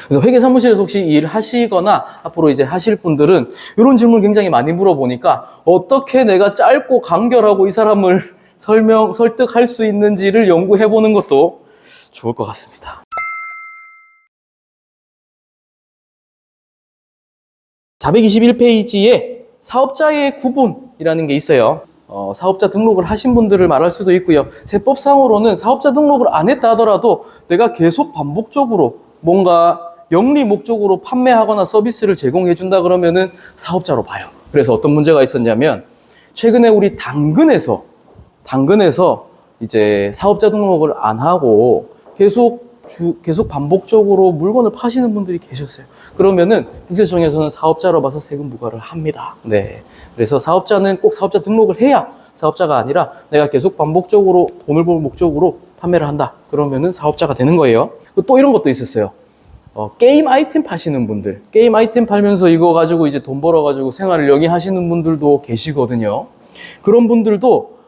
그래서 회계사무실에서 혹시 일하시거나 앞으로 이제 하실 분들은 이런 질문 굉장히 많이 물어보니까 어떻게 내가 짧고 간결하고 이 사람을 설득할 수 있는지를 연구해 보는 것도 좋을 것 같습니다. 421페이지에 사업자의 구분이라는 게 있어요. 사업자 등록을 하신 분들을 말할 수도 있고요. 세법상으로는 사업자 등록을 안 했다 하더라도 내가 계속 반복적으로 뭔가 영리 목적으로 판매하거나 서비스를 제공해 준다 그러면은 사업자로 봐요. 그래서 어떤 문제가 있었냐면 최근에 우리 당근에서 이제 사업자 등록을 안 하고 계속 반복적으로 물건을 파시는 분들이 계셨어요. 그러면은 국세청에서는 사업자로 봐서 세금 부과를 합니다. 네. 그래서 사업자는 꼭 사업자 등록을 해야 사업자가 아니라 내가 계속 반복적으로 돈을 벌 목적으로 판매를 한다. 그러면은 사업자가 되는 거예요. 또 이런 것도 있었어요. 게임 아이템 파시는 분들, 게임 아이템 팔면서 이거 가지고 이제 돈 벌어가지고 생활을 영위하시는 분들도 계시거든요. 그런 분들도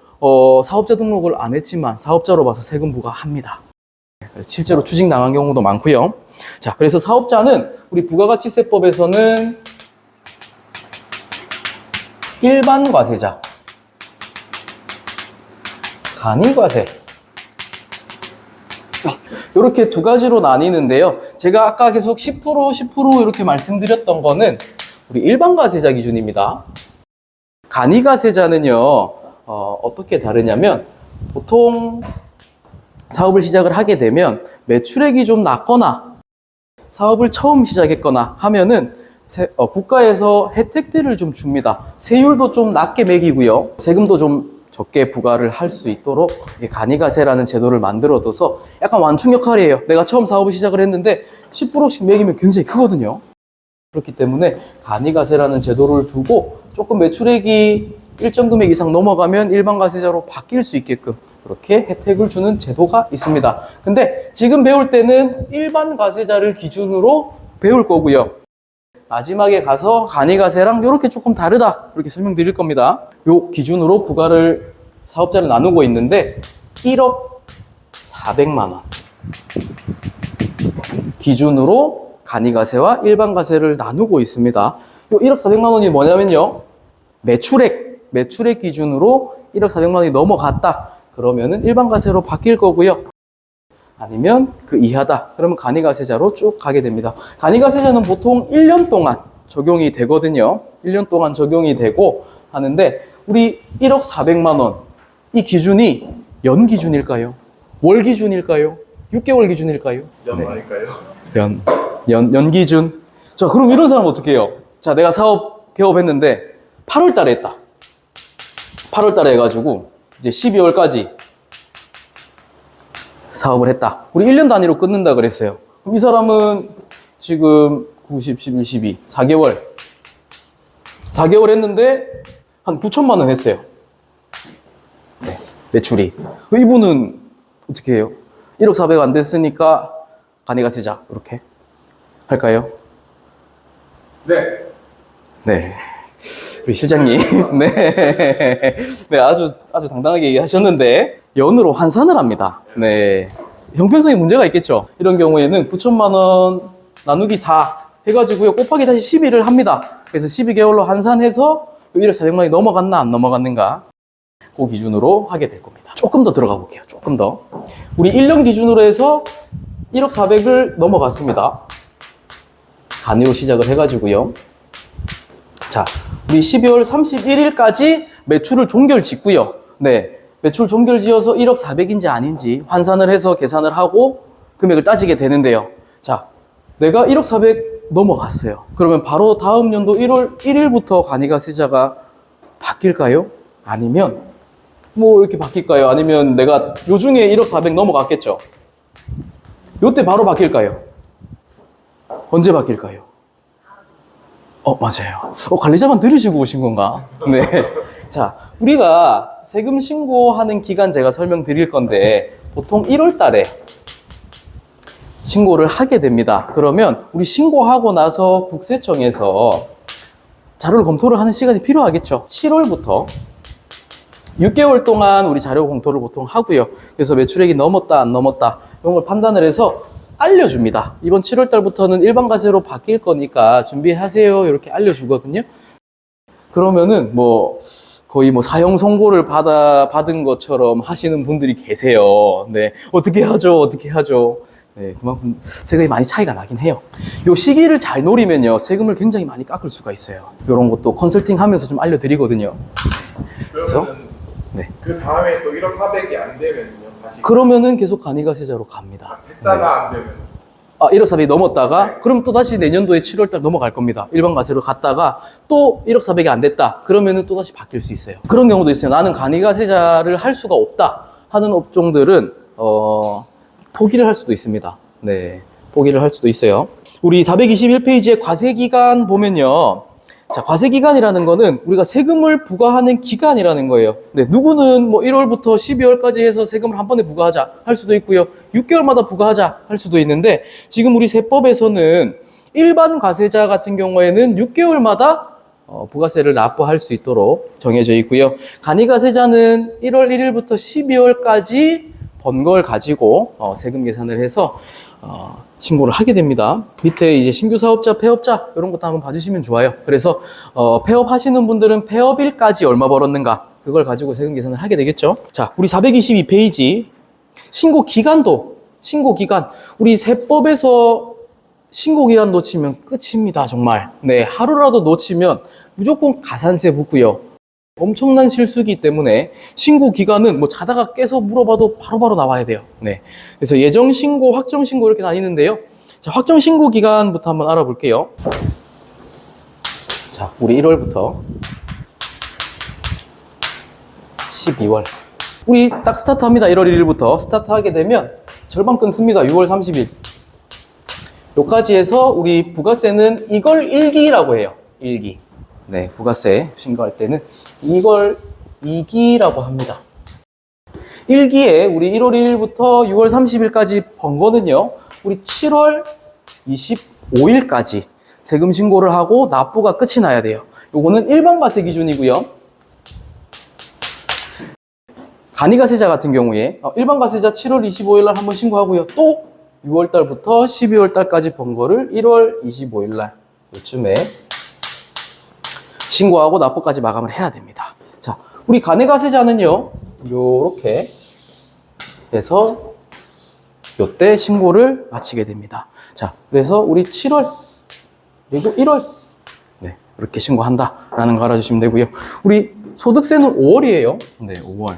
사업자 등록을 안 했지만 사업자로 봐서 세금 부과합니다. 실제로 추징 당한 경우도 많고요. 자, 그래서 사업자는 우리 부가가치세법에서는 일반 과세자, 간이과세 이렇게 두 가지로 나뉘는데요. 제가 아까 계속 10% 이렇게 말씀드렸던 거는 우리 일반 과세자 기준입니다. 간이과세자는요, 어떻게 다르냐면 보통 사업을 시작을 하게 되면 매출액이 좀 낮거나 사업을 처음 시작했거나 하면은 국가에서 혜택들을 좀 줍니다. 세율도 좀 낮게 매기고요. 세금도 좀 적게 부과를 할 수 있도록 간이과세라는 제도를 만들어둬서 약간 완충 역할이에요. 내가 처음 사업을 시작을 했는데 10%씩 매기면 굉장히 크거든요. 그렇기 때문에 간이과세라는 제도를 두고 조금 매출액이 일정 금액 이상 넘어가면 일반 과세자로 바뀔 수 있게끔 그렇게 혜택을 주는 제도가 있습니다. 근데 지금 배울 때는 일반 과세자를 기준으로 배울 거고요. 마지막에 가서 간이과세랑 이렇게 조금 다르다 이렇게 설명드릴 겁니다. 요 기준으로 부과를 사업자를 나누고 있는데 1억 400만 원 기준으로 간이과세와 일반 과세를 나누고 있습니다. 요 1억 400만 원이 뭐냐면요, 매출액 기준으로 1억 400만 원이 넘어갔다 그러면은 일반 과세로 바뀔 거고요. 아니면 그 이하다 그러면 간이과세자로 쭉 가게 됩니다. 간이과세자는 보통 1년 동안 적용이 되거든요. 1년 동안 적용이 되고 하는데 우리 1억 400만 원 이 기준이 연 기준일까요? 월 기준일까요? 6개월 기준일까요? 연 아닐까요? 연 기준. 자, 그럼 이런 사람 어떻게 해요? 자, 내가 사업 개업했는데 8월 달에 했다. 8월 달에 해가지고 이제 12월까지 사업을 했다. 우리 1년 단위로 끊는다 그랬어요. 그럼 이 사람은 지금 90, 11, 12, 4개월 했는데 한 9천만 원 했어요. 네, 매출이. 이분은 어떻게 해요? 1억 400 안 됐으니까 간이과세자 이렇게 할까요? 네. 네. 우리 실장님, 네, 아주 당당하게 얘기하셨는데 연으로 환산을 합니다. 네, 형평성에 문제가 있겠죠. 이런 경우에는 9천만 원 나누기 4 해가지고요 곱하기 다시 12를 합니다. 그래서 12개월로 환산해서 1억 400만 원이 넘어갔나 안 넘어갔는가 그 기준으로 하게 될 겁니다. 조금 더 들어가 볼게요. 조금 더. 우리 1년 기준으로 해서 1억 400을 넘어갔습니다. 간이로 시작을 해가지고요. 자, 우리 12월 31일까지 매출을 종결 짓고요. 네, 매출 종결 지어서 1억 400인지 아닌지 환산을 해서 계산을 하고 금액을 따지게 되는데요. 자, 내가 1억 400 넘어갔어요. 그러면 바로 다음 연도 1월 1일부터 간이과세자가 바뀔까요? 아니면 뭐 이렇게 바뀔까요? 아니면 내가 요중에 1억 400 넘어갔겠죠? 요때 바로 바뀔까요? 언제 바뀔까요? 맞아요. 관리자만 들으시고 오신 건가? 네. 자, 우리가 세금 신고하는 기간 제가 설명드릴 건데, 보통 1월 달에 신고를 하게 됩니다. 그러면 우리 신고하고 나서 국세청에서 자료를 검토를 하는 시간이 필요하겠죠. 7월부터 6개월 동안 우리 자료 검토를 보통 하고요. 그래서 매출액이 넘었다, 안 넘었다, 이런 걸 판단을 해서 알려줍니다. 이번 7월 달부터는 일반 과세로 바뀔 거니까 준비하세요. 이렇게 알려주거든요. 그러면은 뭐 거의 뭐 사형 선고를 받은 것처럼 하시는 분들이 계세요. 네, 어떻게 하죠? 어떻게 하죠? 네, 그만큼 세금이 많이 차이가 나긴 해요. 요 시기를 잘 노리면요, 세금을 굉장히 많이 깎을 수가 있어요. 요런 것도 컨설팅 하면서 좀 알려드리거든요. 그러면 네. 그 다음에 또 1억 4백이 안 되면요 다시 그러면은 계속 간이가세자로 갑니다. 됐다가 안 되면 1억 4백이 넘었다가, 네. 그럼 또 다시 내년도에 7월달 넘어갈 겁니다. 일반 과세로 갔다가 또 1억 4백이 안 됐다. 그러면은 또 다시 바뀔 수 있어요. 그런 경우도 있어요. 나는 간이가세자를 할 수가 없다 하는 업종들은, 포기를 할 수도 있습니다. 네. 포기를 할 수도 있어요. 우리 421페이지에 과세기간 보면요. 자, 과세기간이라는 거는 우리가 세금을 부과하는 기간이라는 거예요. 네, 누구는 뭐 1월부터 12월까지 해서 세금을 한 번에 부과하자 할 수도 있고요. 6개월마다 부과하자 할 수도 있는데, 지금 우리 세법에서는 일반 과세자 같은 경우에는 6개월마다 부가세를 납부할 수 있도록 정해져 있고요. 간이가세자는 1월 1일부터 12월까지 번 걸 가지고 세금 계산을 해서 신고를 하게 됩니다. 밑에 이제 신규 사업자, 폐업자 이런 것도 한번 봐주시면 좋아요. 그래서 폐업하시는 분들은 폐업일까지 얼마 벌었는가 그걸 가지고 세금 계산을 하게 되겠죠. 자, 우리 422페이지 신고 기간도, 신고 기간, 우리 세법에서 신고 기간 놓치면 끝입니다. 정말. 네, 하루라도 놓치면 무조건 가산세 붙고요. 엄청난 실수기 때문에 신고 기간은 뭐 자다가 깨서 물어봐도 바로바로 나와야 돼요. 네. 그래서 예정 신고, 확정 신고 이렇게 나뉘는데요. 자, 확정 신고 기간부터 한번 알아볼게요. 자, 우리 1월부터 12월. 우리 딱 스타트 합니다. 1월 1일부터 스타트 하게 되면 절반 끊습니다. 6월 30일. 여기까지 해서 우리 부가세는 이걸 1기라고 해요. 1기. 네, 부가세 신고할 때는 이걸 2기라고 합니다. 1기에 우리 1월 1일부터 6월 30일까지 번 거는요, 우리 7월 25일까지 세금 신고를 하고 납부가 끝이 나야 돼요. 요거는 일반 과세 기준이고요. 간이가세자 같은 경우에 일반 과세자 7월 25일 날 한번 신고하고요. 또 6월 달부터 12월 달까지 번 거를 1월 25일 날 요쯤에 신고하고 납부까지 마감을 해야 됩니다. 자, 우리 간이가세자는요, 요렇게 해서 요때 신고를 마치게 됩니다. 자, 그래서 우리 7월 그리고 1월 네, 이렇게 신고한다라는 거 알아주시면 되고요. 우리 소득세는 5월이에요. 네, 5월.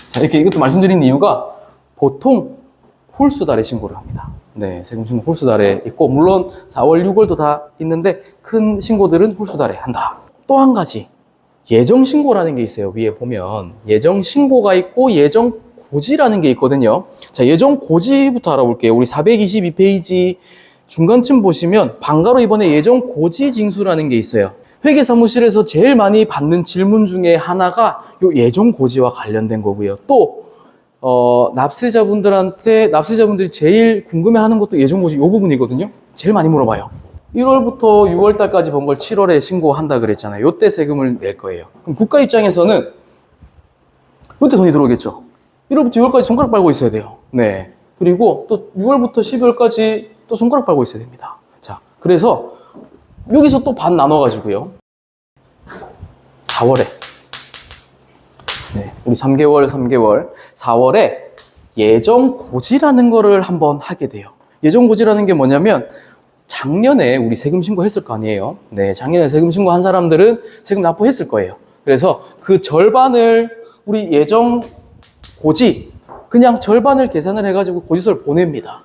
자, 이렇게 이것도 말씀드린 이유가 보통 홀수달에 신고를 합니다. 네, 세금 신고 홀수달에 있고, 물론 4월, 6월도 다 있는데 큰 신고들은 홀수달에 한다. 또 한 가지, 예정 신고라는 게 있어요. 위에 보면 예정 신고가 있고 예정 고지라는 게 있거든요. 자, 예정 고지부터 알아볼게요. 우리 422페이지 중간쯤 보시면 방가로 이번에 예정 고지 징수라는 게 있어요. 회계사무실에서 제일 많이 받는 질문 중에 하나가 요 예정 고지와 관련된 거고요. 또 납세자분들이 제일 궁금해하는 것도 예정 고지 요 부분이거든요. 제일 많이 물어봐요. 1월부터 6월 달까지 번 걸 7월에 신고한다 그랬잖아요. 요때 세금을 낼 거예요. 그럼 국가 입장에서는 요때 돈이 들어오겠죠. 1월부터 6월까지 손가락 빨고 있어야 돼요. 네. 그리고 또 6월부터 12월까지 또 손가락 빨고 있어야 됩니다. 자, 그래서 여기서 또 반 나눠가지고요. 4월에 네, 우리 3개월 4월에 예정 고지라는 거를 한번 하게 돼요. 예정 고지라는 게 뭐냐면 작년에 우리 세금 신고했을 거 아니에요. 네, 작년에 세금 신고한 사람들은 세금 납부했을 거예요. 그래서 그 절반을 우리 예정 고지, 그냥 절반을 계산을 해가지고 고지서를 보냅니다.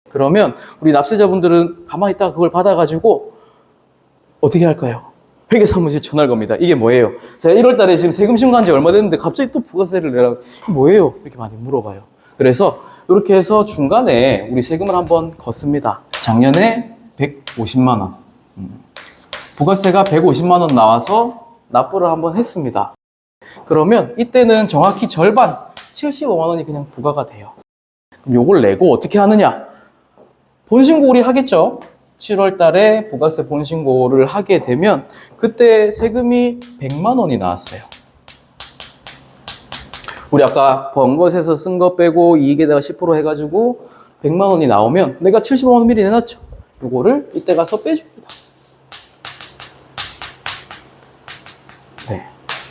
그러면 우리 납세자분들은 가만히 있다가 그걸 받아가지고 어떻게 할까요? 회계사무실 전화를 겁니다. 이게 뭐예요? 제가 1월 달에 지금 세금 신고한 지 얼마 됐는데 갑자기 또 부가세를 내라고. 뭐예요? 이렇게 많이 물어봐요. 그래서 이렇게 해서 중간에 우리 세금을 한번 걷습니다. 작년에 150만 원. 부가세가 150만 원 나와서 납부를 한번 했습니다. 그러면 이때는 정확히 절반, 75만 원이 그냥 부과가 돼요. 그럼 요걸 내고 어떻게 하느냐? 본신고 우리 하겠죠? 7월 달에 부가세 본신고를 하게 되면 그때 세금이 100만 원이 나왔어요. 우리 아까 번 것에서 쓴 거 빼고 이익에다가 10% 해가지고 100만 원이 나오면 내가 75만 원 미리 내놨죠. 요거를 이때 가서 빼줍니다. 네,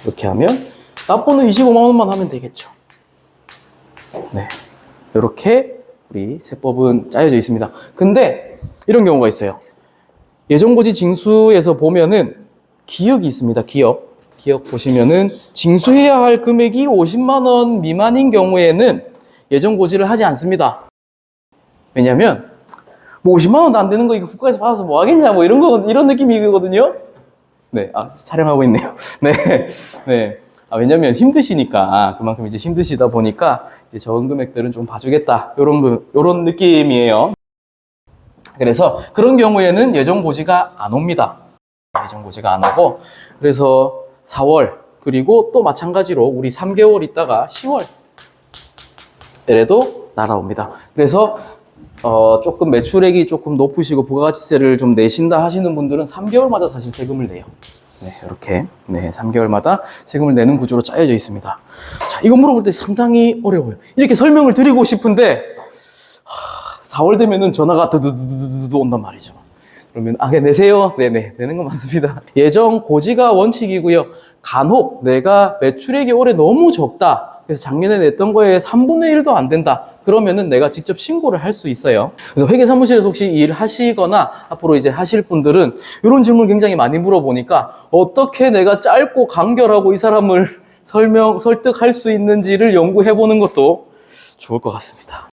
이렇게 하면 납부는 25만 원만 하면 되겠죠. 네, 이렇게 우리 세법은 짜여져 있습니다. 근데 이런 경우가 있어요. 예정고지 징수에서 보면은 기억이 있습니다. 기억 보시면은 징수해야 할 금액이 50만 원 미만인 경우에는 예정고지를 하지 않습니다. 왜냐면 뭐 50만 원도 안 되는 거 이거 국가에서 받아서 뭐 하겠냐 뭐 이런 느낌이거든요. 네, 촬영하고 있네요. 네, 네. 왜냐면 힘드시니까 그만큼 이제 힘드시다 보니까 이제 적은 금액들은 좀 봐주겠다 요런 느낌이에요. 그래서 그런 경우에는 예정고지가 안 옵니다. 예정고지가 안 오고 그래서 4월 그리고 또 마찬가지로 우리 3개월 있다가 10월 에도 날아옵니다. 그래서 조금 매출액이 조금 높으시고 부가가치세를 좀 내신다 하시는 분들은 3개월마다 사실 세금을 내요. 네, 이렇게 3개월마다 세금을 내는 구조로 짜여져 있습니다. 자, 이거 물어볼 때 상당히 어려워요. 이렇게 설명을 드리고 싶은데 4월 되면은 전화가 두두두두두 온단 말이죠. 그러면 내세요? 네네, 내는 건 맞습니다. 예정 고지가 원칙이고요. 간혹 내가 매출액이 올해 너무 적다. 그래서 작년에 냈던 거에 3분의 1도 안 된다. 그러면은 내가 직접 신고를 할 수 있어요. 그래서 회계사무실에서 혹시 일하시거나 앞으로 이제 하실 분들은 이런 질문 굉장히 많이 물어보니까 어떻게 내가 짧고 간결하고 이 사람을 설득할 수 있는지를 연구해 보는 것도 좋을 것 같습니다.